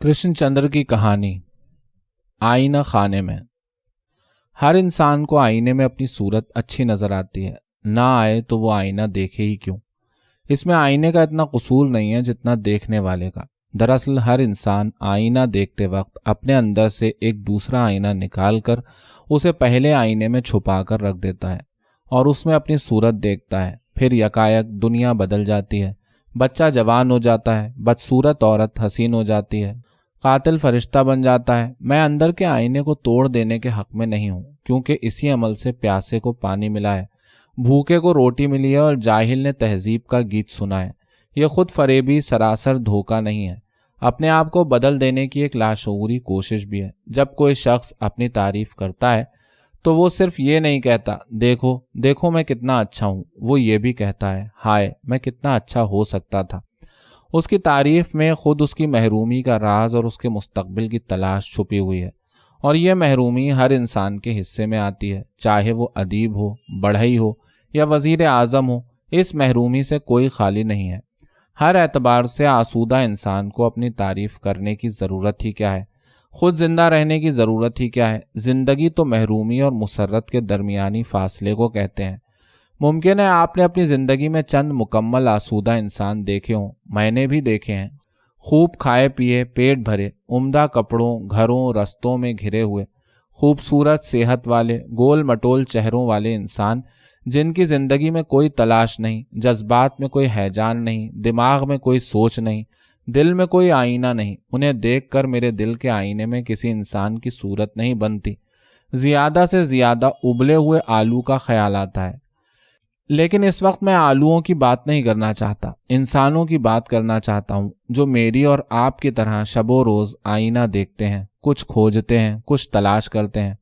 कृष्ण चंद्र की कहानी। आईना खाने में। हर इंसान को आईने में अपनी सूरत अच्छी नजर आती है, ना आए तो वो आईना देखे ही क्यों। इसमें आईने का इतना कसूर नहीं है जितना देखने वाले का। दरअसल हर इंसान आईना देखते वक्त अपने अंदर से एक दूसरा आईना निकाल कर उसे पहले आईने में छुपा कर रख देता है और उसमें अपनी सूरत देखता है। फिर यकायक दुनिया बदल जाती है। बच्चा जवान हो जाता है, बदसूरत औरत हसीन हो जाती है, कातिल फरिश्ता बन जाता है। मैं अंदर के आईने को तोड़ देने के हक में नहीं हूँ, क्योंकि इसी अमल से प्यासे को पानी मिला है, भूखे को रोटी मिली है और जाहिल ने तहजीब का गीत सुना है। यह खुद फरेबी सरासर धोखा नहीं है, अपने आप को बदल देने की एक लाशऊरी कोशिश भी है। जब कोई शख्स अपनी तारीफ करता है तो वो सिर्फ ये नहीं कहता देखो देखो मैं कितना अच्छा हूँ, वो ये भी कहता है हाय मैं कितना अच्छा हो सकता था। उसकी तारीफ में खुद उसकी महरूमी का राज और उसके मुस्तकबिल की तलाश छुपी हुई है। और यह महरूमी हर इंसान के हिस्से में आती है, चाहे वो अदीब हो, बढ़ई हो या वजीर आज़म हो। इस महरूमी से कोई खाली नहीं है। हर एतबार से आसूदा इंसान को अपनी तारीफ करने की ज़रूरत ही क्या है, खुद जिंदा रहने की ज़रूरत ही क्या है। ज़िंदगी तो महरूमी और मुसर्रत के दरमियानी फासले को कहते हैं। मुमकिन है आपने अपनी ज़िंदगी में चंद मुकम्मल आसूदा इंसान देखे हों, मैंने भी देखे हैं। खूब खाए पिए, पेट भरे, उम्दा कपड़ों, घरों, रस्तों में घिरे हुए, खूबसूरत सेहत वाले, गोल मटोल चेहरों वाले इंसान, जिनकी ज़िंदगी में कोई तलाश नहीं, जज्बात में कोई हैजान नहीं, दिमाग में कोई सोच नहीं, दिल में कोई आईना नहीं। उन्हें देखकर मेरे दिल के आईने में किसी इंसान की सूरत नहीं बनती, ज़्यादा से ज़्यादा उबले हुए आलू का ख्याल आता है। लेकिन इस वक्त मैं आलूओं की बात नहीं करना चाहता, इंसानों की बात करना चाहता हूँ, जो मेरी और आपकी तरह शबो रोज़ आईना देखते हैं, कुछ खोजते हैं, कुछ तलाश करते हैं।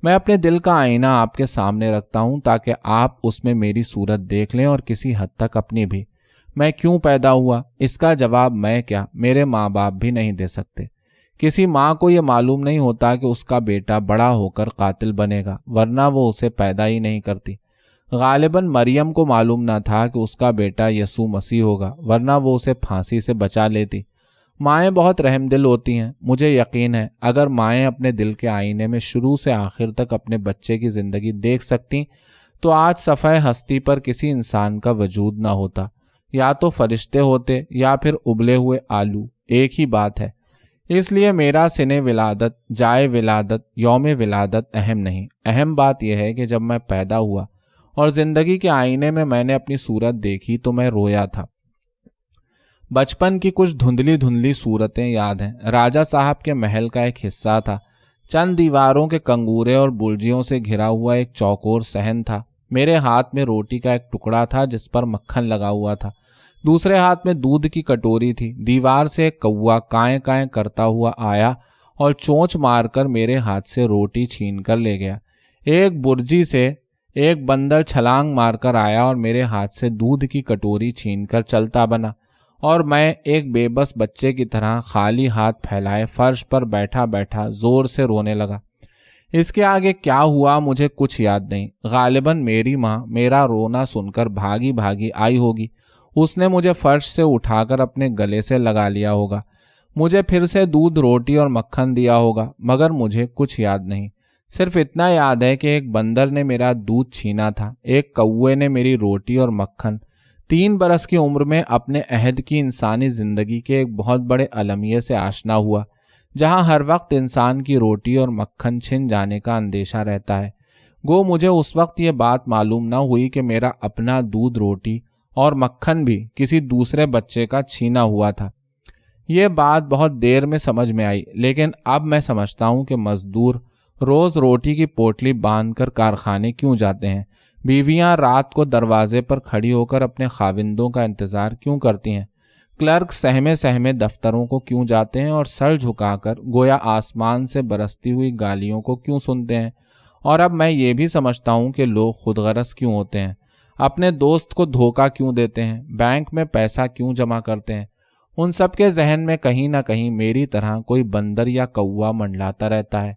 मैं अपने दिल का आईना आपके सामने रखता हूँ ताकि आप उसमें मेरी सूरत देख लें और किसी हद तक अपनी भी। मैं क्यों पैदा हुआ, इसका जवाब मैं क्या, मेरे माँ बाप भी नहीं दे सकते। किसी माँ को ये मालूम नहीं होता कि उसका बेटा बड़ा होकर कातिल बनेगा, वरना वो उसे पैदा ही नहीं करती। गालिबन मरियम को मालूम न था कि उसका बेटा यसू मसीह होगा, वरना वो उसे फांसी से बचा लेती। माएँ बहुत रहमदिल होती हैं। मुझे यकीन है अगर माएँ अपने दिल के आईने में शुरू से आखिर तक अपने बच्चे की ज़िंदगी देख सकती तो आज सफ़े हस्ती पर किसी इंसान का वजूद ना होता। या तो फरिश्ते होते या फिर उबले हुए आलू, एक ही बात है। इसलिए मेरा सिने विलादत, जाए विलादत, यौम विलादत अहम नहीं। अहम बात यह है कि जब मैं पैदा हुआ और ज़िंदगी के आईने में मैंने अपनी सूरत देखी तो मैं रोया था। बचपन की कुछ धुंधली धुंधली सूरतें याद हैं। राजा साहब के महल का एक हिस्सा था। चंद दीवारों के कंगूरे और बुर्जियों से घिरा हुआ एक चौकोर सहन था। मेरे हाथ में रोटी का एक टुकड़ा था जिस पर मक्खन लगा हुआ था। दूसरे हाथ में दूध की कटोरी थी। दीवार से एक कौवा काएं काएं करता हुआ आया और चोंच मारकर मेरे हाथ से रोटी छीन कर ले गया। एक बुर्जी से एक बंदर छलांग मारकर आया और मेरे हाथ से दूध की कटोरी छीनकर चलता बना और मैं एक बेबस बच्चे की तरह खाली हाथ फैलाए फर्श पर बैठा बैठा जोर से रोने लगा। इसके आगे क्या हुआ मुझे कुछ याद नहीं। गालिबन मेरी माँ मेरा रोना सुनकर भागी भागी आई होगी। उसने मुझे फर्श से उठाकर अपने गले से लगा लिया होगा, मुझे फिर से दूध, रोटी और मक्खन दिया होगा, मगर मुझे कुछ याद नहीं। सिर्फ इतना याद है कि एक बंदर ने मेरा दूध छीना था, एक कौवे ने मेरी रोटी और मक्खन। 3 बरस की उम्र में अपने अहद की इंसानी ज़िंदगी के एक बहुत बड़े अलमिये से आशना हुआ, जहाँ हर वक्त इंसान की रोटी और मक्खन छिन जाने का अंदेशा रहता है। गो मुझे उस वक्त ये बात मालूम न हुई कि मेरा अपना दूध, रोटी और मक्खन भी किसी दूसरे बच्चे का छीना हुआ था। ये बात बहुत देर में समझ में आई, लेकिन अब मैं समझता हूँ कि मजदूर रोज़ रोटी की पोटली बांधकर कारखाने क्यों जाते हैं, बीवियाँ रात को दरवाजे पर खड़ी होकर अपने खाविंदों का इंतज़ार क्यों करती हैं, क्लर्क सहमे सहमे दफ्तरों को क्यों जाते हैं और सर झुकाकर गोया आसमान से बरसती हुई गालियों को क्यों सुनते हैं। और अब मैं ये भी समझता हूँ कि लोग खुदगरज क्यों होते हैं, अपने दोस्त को धोखा क्यों देते हैं, बैंक में पैसा क्यों जमा करते हैं। उन सब के जहन में कहीं ना कहीं मेरी तरह कोई बंदर या कौवा मंडलाता रहता है।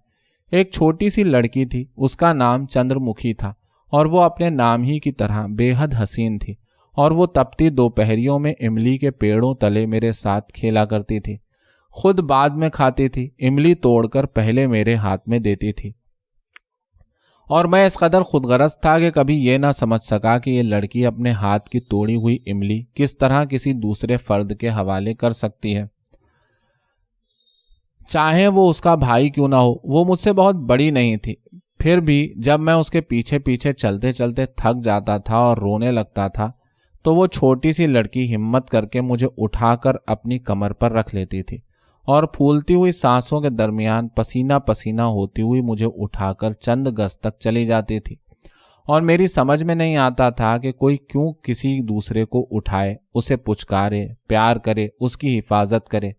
एक छोटी सी लड़की थी, उसका नाम चंद्रमुखी था और वो अपने नाम ही की तरह बेहद हसीन थी और वो तपती दोपहरियों में इमली के पेड़ों तले मेरे साथ खेला करती थी। खुद बाद में खाती थी, इमली तोड़कर पहले मेरे हाथ में देती थी। और मैं इस कदर खुदगरज था कि कभी ये ना समझ सका कि ये लड़की अपने हाथ की तोड़ी हुई इमली किस तरह किसी दूसरे फर्द के हवाले कर सकती है, चाहे वो उसका भाई क्यों ना हो। वो मुझसे बहुत बड़ी नहीं थी, फिर भी जब मैं उसके पीछे पीछे चलते चलते थक जाता था और रोने लगता था तो वो छोटी सी लड़की हिम्मत करके मुझे उठाकर अपनी कमर पर रख लेती थी और फूलती हुई सांसों के दरमियान पसीना पसीना होती हुई मुझे उठाकर चंद गज तक चली जाती थी। और मेरी समझ में नहीं आता था कि कोई क्यों किसी दूसरे को उठाए, उसे पुचकारे, प्यार करे, उसकी हिफाजत करे।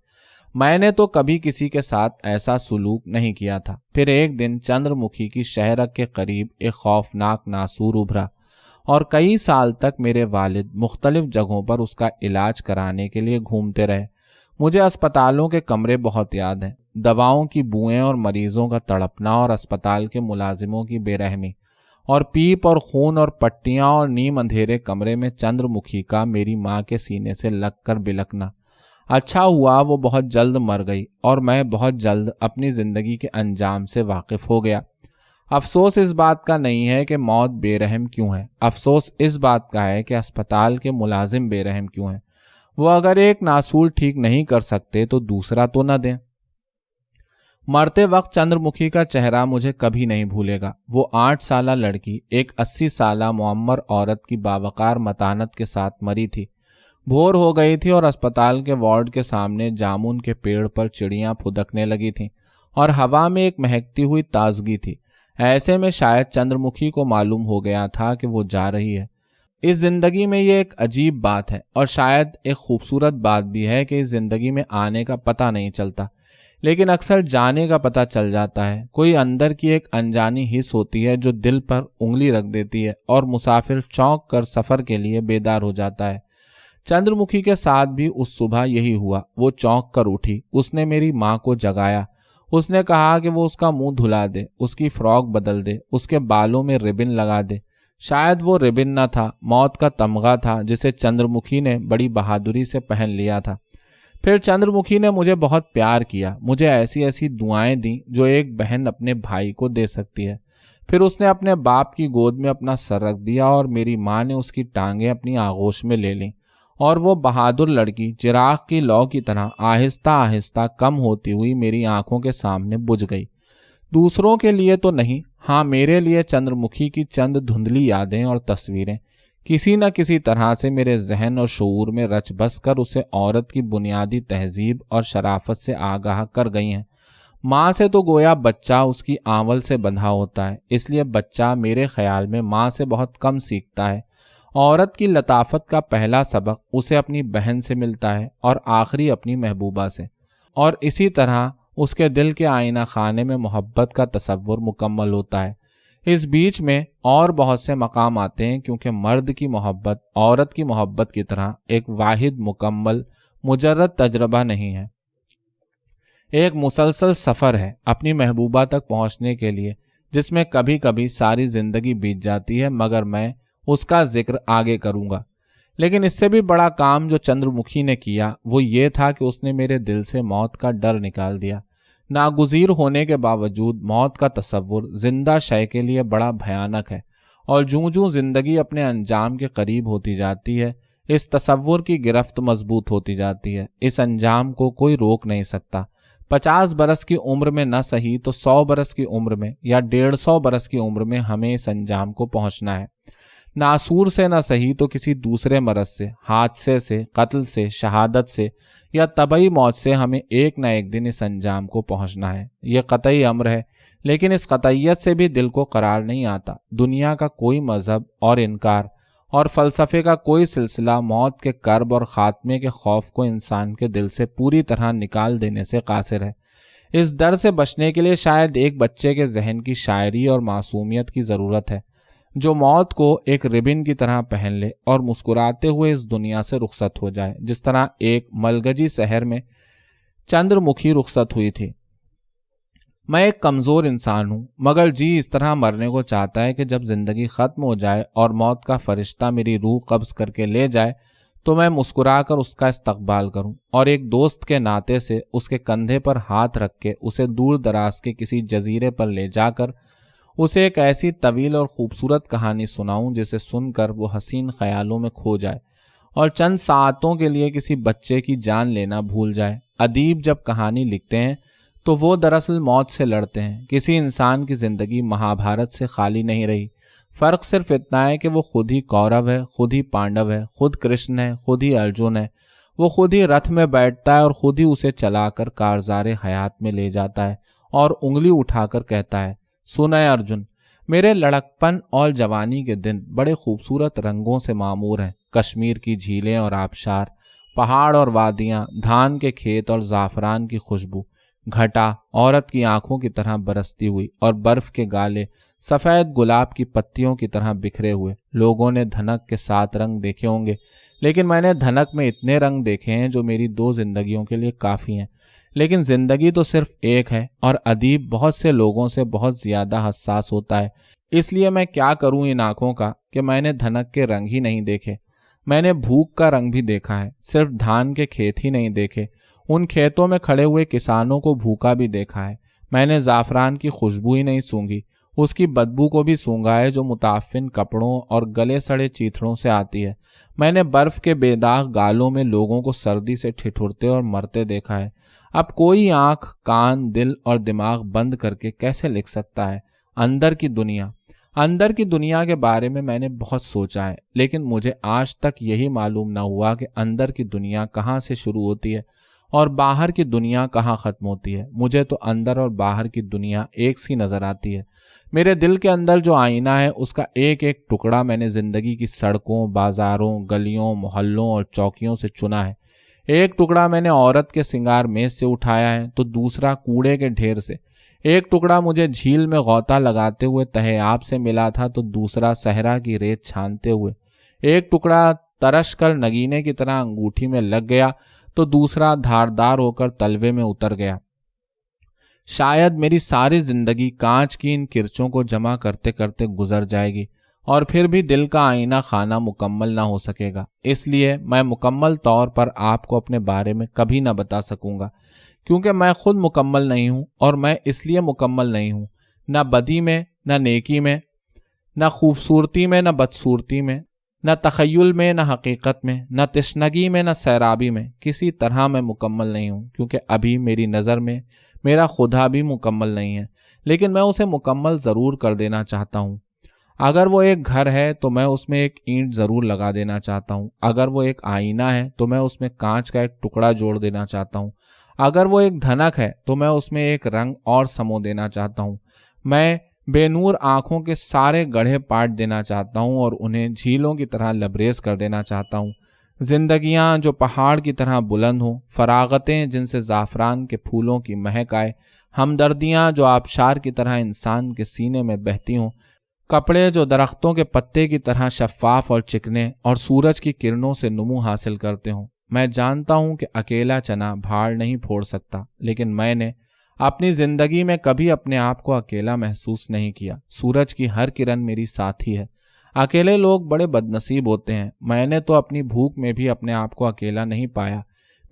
मैंने तो कभी किसी के साथ ऐसा सुलूक नहीं किया था। फिर एक दिन चंद्रमुखी की शहरक के करीब एक खौफनाक नासूर उभरा और कई साल तक मेरे वालिद मुख्तलिफ जगहों पर उसका इलाज कराने के लिए घूमते रहे। मुझे अस्पतालों के कमरे बहुत याद हैं, दवाओं की बुएं और मरीजों का तड़पना और अस्पताल के मुलाजिमों की बेरहमी और पीप और खून और पट्टियां और नीम अंधेरे कमरे में चंद्रमुखी का मेरी माँ के सीने से लगकर बिलकना। अच्छा हुआ वो बहुत जल्द मर गई और मैं बहुत जल्द अपनी ज़िंदगी के अंजाम से वाकिफ़ हो गया। अफसोस इस बात का नहीं है कि मौत बेरहम क्यों है, अफसोस इस बात का है कि अस्पताल के मुलाजिम बेरहम क्यों हैं। वो अगर एक नासूर ठीक नहीं कर सकते तो दूसरा तो न दें। मरते वक्त चंद्रमुखी का चेहरा मुझे कभी नहीं भूलेगा। वो 8 साला लड़की एक 80 साला मुअम्मर औरत की बावकार मतानत के साथ मरी थी। भोर हो गई थी और अस्पताल के वार्ड के सामने जामुन के पेड़ पर चिड़ियां फुदकने लगी थीं और हवा में एक महकती हुई ताजगी थी। ऐसे में शायद चंद्रमुखी को मालूम हो गया था कि वो जा रही है। इस जिंदगी में ये एक अजीब बात है और शायद एक खूबसूरत बात भी है कि इस जिंदगी में आने का पता नहीं चलता, लेकिन अक्सर जाने का पता चल जाता है। कोई अंदर की एक अनजानी हिस्स होती है जो दिल पर उंगली रख देती है और मुसाफिर चौंक कर सफ़र के लिए बेदार हो जाता है। चंद्रमुखी के साथ भी उस सुबह यही हुआ। वो चौंक कर उठी, उसने मेरी माँ को जगाया। उसने कहा कि वो उसका मुंह धुला दे, उसकी फ्रॉक बदल दे, उसके बालों में रिबन लगा दे। शायद वो रिबन न था, मौत का तमगा था जिसे चंद्रमुखी ने बड़ी बहादुरी से पहन लिया था। फिर चंद्रमुखी ने मुझे बहुत प्यार किया, मुझे ऐसी ऐसी दुआएं दी जो एक बहन अपने भाई को दे सकती है। फिर उसने अपने बाप की गोद में अपना सर रख दिया और मेरी माँ ने उसकी टांगें अपनी आगोश में ले लीं और वो बहादुर लड़की चिराग की लौ की तरह आहिस्ता आहिस्ता कम होती हुई मेरी आंखों के सामने बुझ गई। दूसरों के लिए तो नहीं, हाँ मेरे लिए चंद्रमुखी की चंद धुंधली यादें और तस्वीरें किसी न किसी तरह से मेरे जहन और शऊर में रच बस कर उसे औरत की बुनियादी तहजीब और शराफत से आगाह कर गई हैं। माँ से तो गोया बच्चा उसकी आंवल से बंधा होता है, इसलिए बच्चा मेरे ख्याल में माँ से बहुत कम सीखता है। औरत की लताफत का पहला सबक उसे अपनी बहन से मिलता है और आखिरी अपनी महबूबा से, और इसी तरह उसके दिल के आईना खाने में मोहब्बत का तसव्वुर मुकम्मल होता है। इस बीच में और बहुत से मकाम आते हैं क्योंकि मर्द की मोहब्बत औरत की मोहब्बत की तरह एक वाहिद मुकम्मल मुजर्रद तजर्बा नहीं है, एक मुसलसल सफ़र है अपनी महबूबा तक पहुंचने के लिए, जिसमें कभी कभी सारी ज़िंदगी बीत जाती है, मगर मैं उसका जिक्र आगे करूंगा। लेकिन इससे भी बड़ा काम जो चंद्रमुखी ने किया वो ये था कि उसने मेरे दिल से मौत का डर निकाल दिया। नागुज़ीर होने के बावजूद मौत का तसव्वुर जिंदा शय के लिए बड़ा भयानक है, और जूं जूं जिंदगी अपने अंजाम के करीब होती जाती है इस तसव्वुर की गिरफ्त मजबूत होती जाती है। इस अंजाम को कोई रोक नहीं सकता। 50 बरस की उम्र में न सही तो 100 बरस की उम्र में या 150 बरस की उम्र में हमें इस अंजाम को पहुंचना है। नासूर से न सही तो किसी दूसरे मरज से, हादसे से, कत्ल से, शहादत से या तबई मौत से हमें एक न एक दिन इस अंजाम को पहुंचना है। यह कतई अम्र है, लेकिन इस कतईयत से भी दिल को करार नहीं आता। दुनिया का कोई मजहब और इनकार और फ़लसफ़े का कोई सिलसिला मौत के कर्ब और ख़ात्मे के खौफ को इंसान के दिल से पूरी तरह निकाल देने से कासिर है। इस डर से बचने के लिए शायद एक बच्चे के जहन की शायरी और मासूमियत की ज़रूरत है, जो मौत को एक रिबन की तरह पहन ले और मुस्कुराते हुए इस दुनिया से रुखसत हो जाए, जिस तरह एक मलगजी शहर में चंद्रमुखी रुखसत हुई थी। मैं एक कमज़ोर इंसान हूँ, मगर जी इस तरह मरने को चाहता है कि जब ज़िंदगी ख़त्म हो जाए और मौत का फरिश्ता मेरी रूह कब्ज़ करके ले जाए तो मैं मुस्कुरा कर उसका इस्तकबाल करूं और एक दोस्त के नाते से उसके कंधे पर हाथ रख के उसे दूर दराज के किसी जजीरे पर ले जाकर उसे एक ऐसी तवील और खूबसूरत कहानी सुनाऊं जिसे सुनकर वो हसीन ख्यालों में खो जाए और चंद सातों के लिए किसी बच्चे की जान लेना भूल जाए। अदीब जब कहानी लिखते हैं तो वो दरअसल मौत से लड़ते हैं। किसी इंसान की जिंदगी महाभारत से खाली नहीं रही। फर्क सिर्फ इतना है कि वो खुद ही कौरव है, खुद ही पांडव है, खुद कृष्ण है, खुद ही अर्जुन है। वो खुद ही रथ में बैठता है और खुद ही उसे चलाकर कारज़ारे हयात में ले जाता है और उंगली उठाकर कहता है, सुन है अर्जुन, मेरे लड़कपन और जवानी के दिन बड़े खूबसूरत रंगों से मामूर हैं। कश्मीर की झीलें और आबशार, पहाड़ और वादियाँ, धान के खेत और ज़ाफ़रान की खुशबू, घटा औरत की आंखों की तरह बरसती हुई और बर्फ के गाले सफ़ेद गुलाब की पत्तियों की तरह बिखरे हुए। लोगों ने धनक के 7 रंग देखे होंगे, लेकिन मैंने धनक में इतने रंग देखे हैं जो मेरी 2 जिंदगियों के लिए काफ़ी हैं। लेकिन ज़िंदगी तो सिर्फ एक है और अदीब बहुत से लोगों से बहुत ज़्यादा हसास होता है। इसलिए मैं क्या करूं इन आँखों का कि मैंने धनक के रंग ही नहीं देखे, मैंने भूख का रंग भी देखा है। सिर्फ धान के खेत ही नहीं देखे, उन खेतों में खड़े हुए किसानों को भूखा भी देखा है। मैंने ज़ाफ़रान की खुशबू ही नहीं सूंघी, उसकी बदबू को भी सूंघा है जो मुताफिन कपड़ों और गले सड़े चीथड़ों से आती है। मैंने बर्फ़ के बेदाग गालों में लोगों को सर्दी से ठिठुरते और मरते देखा है। अब कोई आँख, कान, दिल और दिमाग बंद करके कैसे लिख सकता है अंदर की दुनिया? अंदर की दुनिया के बारे में मैंने बहुत सोचा है, लेकिन मुझे आज तक यही मालूम न हुआ कि अंदर की दुनिया कहाँ से शुरू होती है और बाहर की दुनिया कहाँ ख़त्म होती है। मुझे तो अंदर और बाहर की दुनिया एक सी नज़र आती है। मेरे दिल के अंदर जो आईना है उसका एक एक टुकड़ा मैंने ज़िंदगी की सड़कों, बाज़ारों, गलियों, मोहल्लों और चौकियों से चुना है। एक टुकड़ा मैंने औरत के सिंगार मेज से उठाया है तो दूसरा कूड़े के ढेर से। एक टुकड़ा मुझे झील में गौता लगाते हुए तहे आब से मिला था तो दूसरा सहरा की रेत छानते हुए। एक टुकड़ा तरश कर नगीने की तरह अंगूठी में लग गया तो दूसरा धारदार होकर तलवे में उतर गया। शायद मेरी सारी जिंदगी कांच की इन किरचों को जमा करते करते गुजर जाएगी और फिर भी दिल का आईना खाना मुकम्मल ना हो सकेगा। इसलिए मैं मुकम्मल तौर पर आपको अपने बारे में कभी ना बता सकूंगा, क्योंकि मैं खुद मुकम्मल नहीं हूं। और मैं इसलिए मुकम्मल नहीं हूं, ना बदी में, ना नेकी में, ना खूबसूरती में, ना बदसूरती में, न तख़य्युल में, न हकीकत में, न तशनगी में, न सैराबी में। किसी तरह मैं मुकम्मल नहीं हूँ, क्योंकि अभी मेरी नज़र में मेरा खुदा भी मुकम्मल नहीं है। लेकिन मैं उसे मुकम्मल ज़रूर कर देना चाहता हूँ। अगर वो एक घर है तो मैं उसमें एक ईंट ज़रूर लगा देना चाहता हूँ। अगर वो एक आईना है तो मैं उसमें कांच का एक टुकड़ा जोड़ देना चाहता हूँ। अगर वो एक धनक है तो मैं उसमें एक रंग और समो देना चाहता हूँ। मैं बेनूर आँखों के सारे गड्ढे पाट देना चाहता हूँ और उन्हें झीलों की तरह लबरेज कर देना चाहता हूँ। जिंदगियाँ जो पहाड़ की तरह बुलंद हों, फरागतें जिनसे ज़ाफ़रान के फूलों की महक आए, हमदर्दियाँ जो आबशार की तरह इंसान के सीने में बहती हों, कपड़े जो दरख्तों के पत्ते की तरह शफ़ाफ और चिकने और सूरज की किरणों से नुमू हासिल करते हों। मैं जानता हूँ कि अकेला चना भाड़ नहीं फोड़ सकता, लेकिन मैंने अपनी ज़िंदगी में कभी अपने आप को अकेला महसूस नहीं किया। सूरज की हर किरण मेरी साथी है। अकेले लोग बड़े बदनसीब होते हैं। मैंने तो अपनी भूख में भी अपने आप को अकेला नहीं पाया।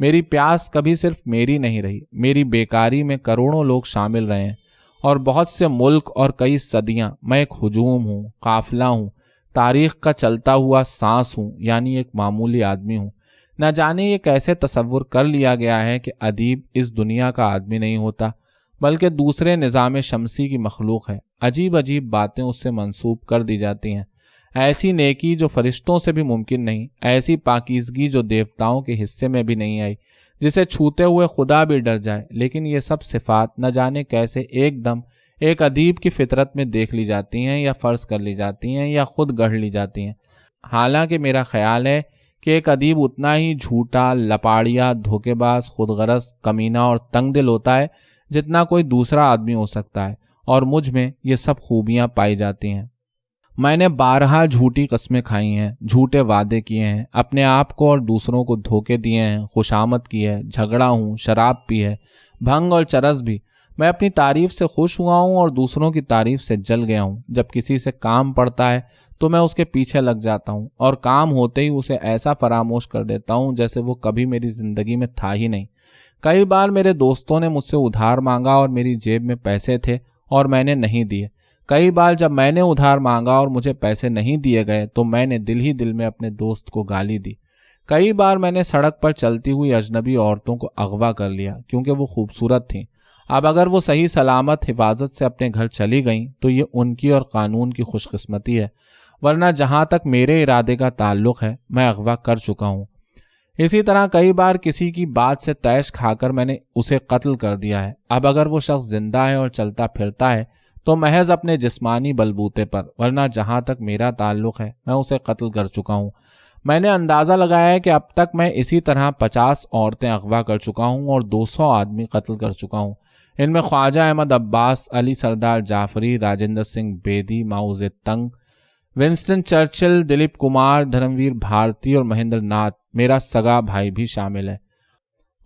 मेरी प्यास कभी सिर्फ मेरी नहीं रही। मेरी बेकारी में करोड़ों लोग शामिल रहे हैं और बहुत से मुल्क और कई सदियां। मैं एक हुजूम हूँ, काफिला हूँ, तारीख का चलता हुआ सांस हूँ, यानी एक मामूली आदमी हूँ। न जाने ये कैसे तसव्वुर कर लिया गया है कि अदीब इस दुनिया का आदमी नहीं होता, बल्कि दूसरे निज़ाम शमसी की मखलूक है। अजीब अजीब बातें उससे मंसूब कर दी जाती हैं। ऐसी नेकी जो फरिश्तों से भी मुमकिन नहीं, ऐसी पाकीज़गी जो देवताओं के हिस्से में भी नहीं आई, जिसे छूते हुए खुदा भी डर जाए। लेकिन ये सब सिफ़ात न जाने कैसे एकदम एक अदीब की फितरत में देख ली जाती हैं, या फ़र्ज़ कर ली जाती हैं, या खुद गढ़ ली जाती हैं। हालांकि मेरा ख्याल है कि एक अदीब उतना ही झूठा, लपाड़िया, धोखेबाज, खुदगरज, कमीना और तंग दिल होता है जितना कोई दूसरा आदमी हो सकता है, और मुझ में ये सब खूबियाँ पाई जाती हैं। मैंने 12 झूठी कस्में खाई हैं, झूठे वादे किए हैं, अपने आप को और दूसरों को धोखे दिए हैं, खुशामद की है, झगड़ा हूँ, शराब पी है, भंग और चरस भी। मैं अपनी तारीफ से खुश हुआ हूँ और दूसरों की तारीफ से जल गया हूँ। जब किसी से काम पड़ता है تو میں اس کے پیچھے لگ جاتا ہوں اور کام ہوتے ہی اسے ایسا فراموش کر دیتا ہوں جیسے وہ کبھی میری زندگی میں تھا ہی نہیں۔ کئی بار میرے دوستوں نے مجھ سے ادھار مانگا اور میری جیب میں پیسے تھے اور میں نے نہیں دیے۔ کئی بار جب میں نے ادھار مانگا اور مجھے پیسے نہیں دیے گئے تو میں نے دل ہی دل میں اپنے دوست کو گالی دی۔ کئی بار میں نے سڑک پر چلتی ہوئی اجنبی عورتوں کو اغوا کر لیا کیونکہ وہ خوبصورت تھیں۔ اب اگر وہ صحیح سلامت حفاظت سے اپنے گھر چلی گئیں تو یہ ان کی اور قانون کی خوش قسمتی ہے، ورنہ جہاں تک میرے ارادے کا تعلق ہے میں اغوا کر چکا ہوں۔ اسی طرح کئی بار کسی کی بات سے تیش کھا کر میں نے اسے قتل کر دیا ہے۔ اب اگر وہ شخص زندہ ہے اور چلتا پھرتا ہے تو محض اپنے جسمانی بلبوتے پر، ورنہ جہاں تک میرا تعلق ہے میں اسے قتل کر چکا ہوں۔ میں نے اندازہ لگایا ہے کہ اب تک میں اسی طرح 50 عورتیں اغوا کر چکا ہوں اور 200 آدمی قتل کر چکا ہوں۔ ان میں خواجہ احمد عباس، علی سردار جعفری، راجندر سنگھ بیدی، ماؤ زیدونگ، ونسٹن چرچل، دلیپ کمار، دھرمویر بھارتی اور مہندر ناتھ، میرا سگا بھائی بھی شامل ہے،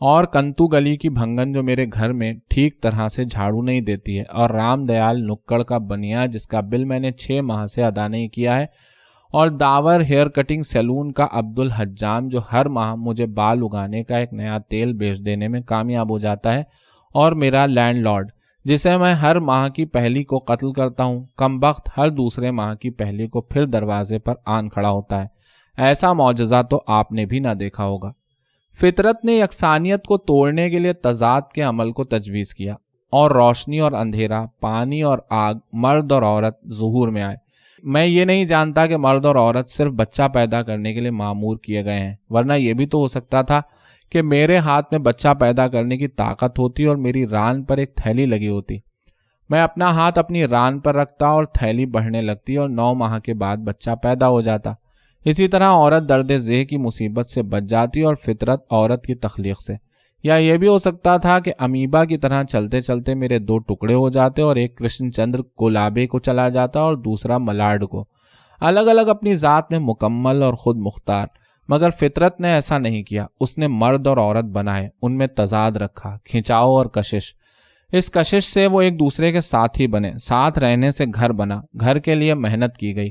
اور کنتو گلی کی بھنگن جو میرے گھر میں ٹھیک طرح سے جھاڑو نہیں دیتی ہے، اور رام دیال نکڑ کا بنیا جس کا بل میں نے 6 ماہ سے ادا نہیں کیا ہے، اور داور ہیئر کٹنگ سیلون کا عبد الحجام جو ہر ماہ مجھے بال اگانے کا ایک نیا تیل بیچ دینے میں کامیاب ہو جاتا ہے، اور میرا لینڈ لارڈ جسے میں ہر ماہ کی پہلی کو قتل کرتا ہوں، کم بخت ہر دوسرے ماہ کی پہلی کو پھر دروازے پر آن کھڑا ہوتا ہے۔ ایسا معجزہ تو آپ نے بھی نہ دیکھا ہوگا۔ فطرت نے یکسانیت کو توڑنے کے لیے تضاد کے عمل کو تجویز کیا، اور روشنی اور اندھیرا، پانی اور آگ، مرد اور عورت ظہور میں آئے۔ میں یہ نہیں جانتا کہ مرد اور عورت صرف بچہ پیدا کرنے کے لیے معمور کیے گئے ہیں، ورنہ یہ بھی تو ہو سکتا تھا کہ میرے ہاتھ میں بچہ پیدا کرنے کی طاقت ہوتی اور میری ران پر ایک تھیلی لگی ہوتی۔ میں اپنا ہاتھ اپنی ران پر رکھتا اور تھیلی بڑھنے لگتی اور 9 ماہ کے بعد بچہ پیدا ہو جاتا۔ اسی طرح عورت درد ذہ کی مصیبت سے بچ جاتی اور فطرت عورت کی تخلیق سے۔ یا یہ بھی ہو سکتا تھا کہ امیبا کی طرح چلتے چلتے میرے 2 ٹکڑے ہو جاتے اور ایک کرشن چندر کولابے کو چلا جاتا اور دوسرا ملاڈ کو، الگ الگ اپنی ذات میں مکمل اور خود مختار۔ مگر فطرت نے ایسا نہیں کیا، اس نے مرد اور عورت بنائے، ان میں تضاد رکھا، کھنچاؤ اور کشش۔ اس کشش سے وہ ایک دوسرے کے ساتھی بنے، ساتھ رہنے سے گھر بنا، گھر کے لیے محنت کی گئی،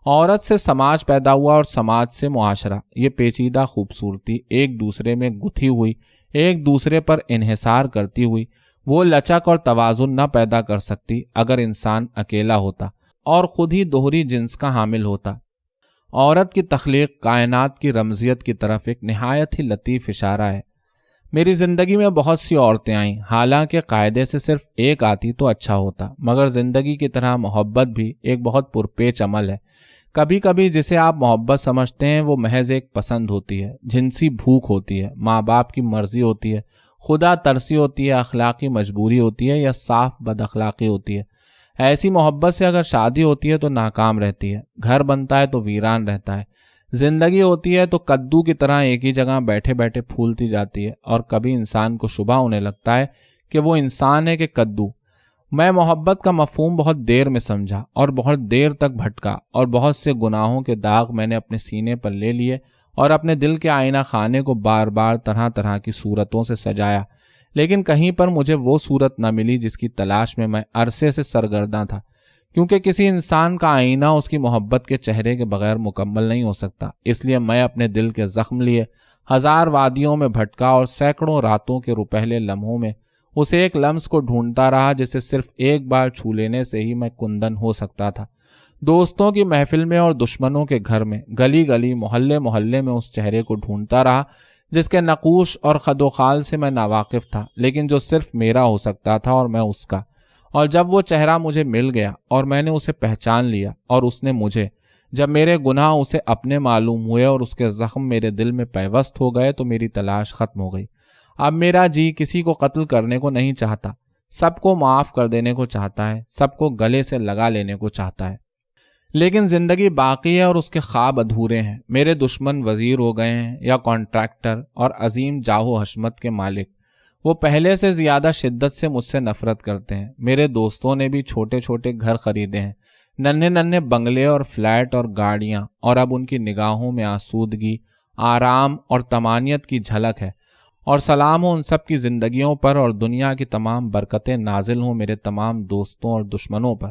عورت سے سماج پیدا ہوا اور سماج سے معاشرہ۔ یہ پیچیدہ خوبصورتی ایک دوسرے میں گتھی ہوئی، ایک دوسرے پر انحصار کرتی ہوئی، وہ لچک اور توازن نہ پیدا کر سکتی اگر انسان اکیلا ہوتا اور خود ہی دوہری جنس کا حامل ہوتا۔ عورت کی تخلیق کائنات کی رمزیت کی طرف ایک نہایت ہی لطیف اشارہ ہے۔ میری زندگی میں بہت سی عورتیں آئیں، حالانکہ قاعدے سے صرف ایک آتی تو اچھا ہوتا، مگر زندگی کی طرح محبت بھی ایک بہت پرپیچ عمل ہے۔ کبھی کبھی جسے آپ محبت سمجھتے ہیں وہ محض ایک پسند ہوتی ہے، جنسی بھوک ہوتی ہے، ماں باپ کی مرضی ہوتی ہے، خدا ترسی ہوتی ہے، اخلاقی مجبوری ہوتی ہے، یا صاف بد اخلاقی ہوتی ہے۔ ایسی محبت سے اگر شادی ہوتی ہے تو ناکام رہتی ہے، گھر بنتا ہے تو ویران رہتا ہے، زندگی ہوتی ہے تو کدو کی طرح ایک ہی جگہ بیٹھے بیٹھے پھولتی جاتی ہے، اور کبھی انسان کو شبہ ہونے لگتا ہے کہ وہ انسان ہے کہ کدو۔ میں محبت کا مفہوم بہت دیر میں سمجھا اور بہت دیر تک بھٹکا، اور بہت سے گناہوں کے داغ میں نے اپنے سینے پر لے لیے اور اپنے دل کے آئینہ خانے کو بار بار طرح طرح کی صورتوں سے سجایا، لیکن کہیں پر مجھے وہ صورت نہ ملی جس کی تلاش میں میں عرصے سے سرگرداں تھا، کیونکہ کسی انسان کا آئینہ اس کی محبت کے چہرے کے بغیر مکمل نہیں ہو سکتا۔ اس لیے میں اپنے دل کے زخم لیے 1000 وادیوں میں بھٹکا اور سینکڑوں راتوں کے روپہلے لمحوں میں اس ایک لمس کو ڈھونڈتا رہا جسے صرف ایک بار چھو لینے سے ہی میں کندن ہو سکتا تھا۔ دوستوں کی محفل میں اور دشمنوں کے گھر میں، گلی گلی، محلے محلے میں اس چہرے کو ڈھونڈتا رہا جس کے نقوش اور خد و خال سے میں ناواقف تھا، لیکن جو صرف میرا ہو سکتا تھا اور میں اس کا۔ اور جب وہ چہرہ مجھے مل گیا اور میں نے اسے پہچان لیا اور اس نے مجھے، جب میرے گناہ اسے اپنے معلوم ہوئے اور اس کے زخم میرے دل میں پیوست ہو گئے تو میری تلاش ختم ہو گئی۔ اب میرا جی کسی کو قتل کرنے کو نہیں چاہتا، سب کو معاف کر دینے کو چاہتا ہے، سب کو گلے سے لگا لینے کو چاہتا ہے۔ لیکن زندگی باقی ہے اور اس کے خواب ادھورے ہیں۔ میرے دشمن وزیر ہو گئے ہیں یا کانٹریکٹر اور عظیم جاہ و حشمت کے مالک، وہ پہلے سے زیادہ شدت سے مجھ سے نفرت کرتے ہیں۔ میرے دوستوں نے بھی چھوٹے چھوٹے گھر خریدے ہیں، ننھے ننھے بنگلے اور فلیٹ اور گاڑیاں، اور اب ان کی نگاہوں میں آسودگی، آرام اور طمانینت کی جھلک ہے۔ اور سلام ہو ان سب کی زندگیوں پر، اور دنیا کی تمام برکتیں نازل ہوں میرے تمام دوستوں اور دشمنوں پر۔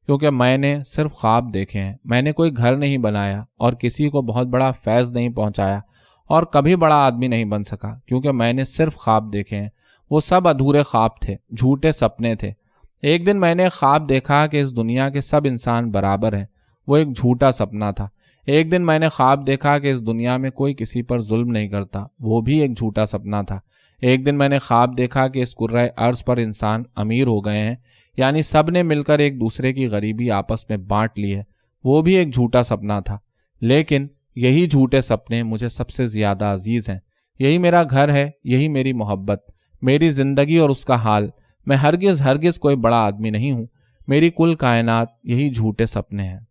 क्योंकि मैंने सिर्फ ख्वाब देखे हैं। मैंने कोई घर नहीं बनाया और किसी को बहुत बड़ा फैज़ नहीं पहुंचाया और कभी बड़ा आदमी नहीं बन सका, क्योंकि मैंने सिर्फ ख्वाब देखे हैं। वो सब अधूरे ख्वाब थे, झूठे सपने थे। एक दिन मैंने ख्वाब देखा कि इस दुनिया के सब इंसान बराबर हैं। वो एक झूठा सपना था। एक दिन मैंने ख्वाब देखा कि इस दुनिया में कोई किसी पर जुल्म नहीं करता। वो भी एक झूठा सपना था। एक दिन मैंने ख्वाब देखा कि इस कुर्रे अर्ज पर इंसान अमीर हो गए हैं, यानी सब ने मिलकर एक दूसरे की गरीबी आपस में बांट ली है। वो भी एक झूठा सपना था। लेकिन यही झूठे सपने मुझे सबसे ज़्यादा अजीज़ हैं। यही मेरा घर है, यही मेरी मोहब्बत, मेरी ज़िंदगी और उसका हाल। मैं हरगिज़ कोई बड़ा आदमी नहीं हूँ। मेरी कुल कायनात यही झूठे सपने हैं।